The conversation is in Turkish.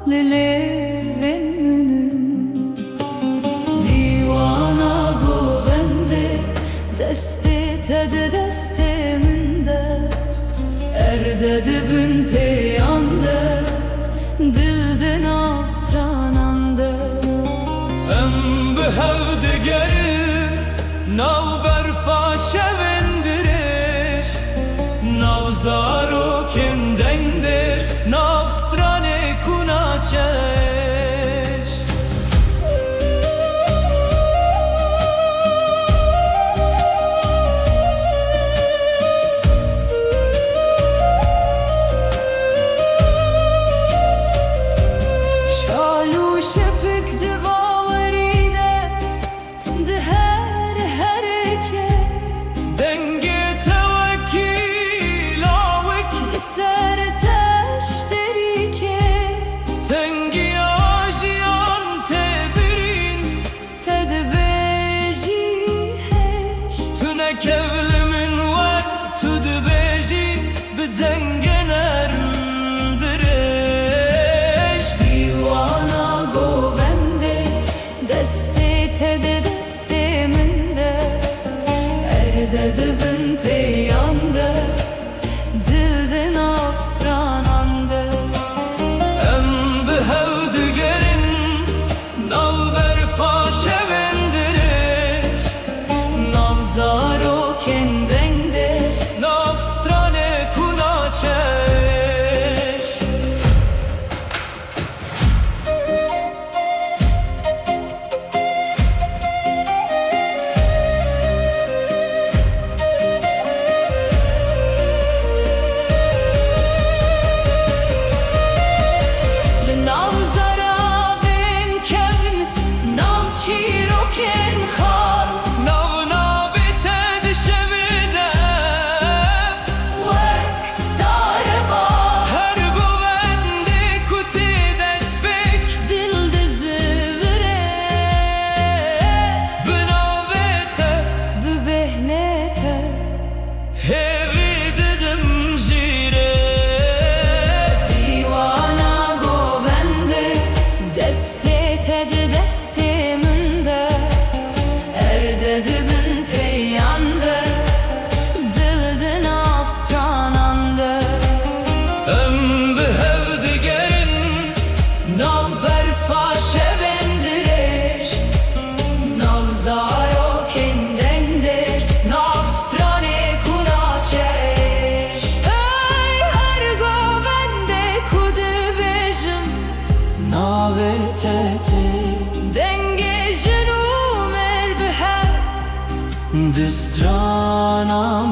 leleveninin Divana govende desti tede desteminde Erde dibün peyande dilden avstranande Em behevde gerin nav berfa şevendirir Nav zaro kendendir nav strane kunaçer Şalu şepik divavaride de her hereke Denge tevekkil avik Liser teşterike Tengi ajiyan tebirin Tedbeji heş Tüne kevlimin var tüdbeji bidengenermdireş Divana govende desti tede desteminde Erde dibün peyande dilden avstranande Em behevde gerin nav berfa şevendirir Navzaro kendende Nav strane kunaçeş Navzara ben kevn Nav çiroken khal Nav nabite dişevide Vek stare ba Her govende kuti despek Dilde zivre Binavete Bübehnete hevi dedim jire Divana govende deste tede desteminde Erde dibün peyande dilden avstranande Em behevde gerin Nav berfa şevendirir Nav zaro kendendir Nav strane kunaçeş Ey her govende kude bejim Navetete Denge jinum erbehe Distrana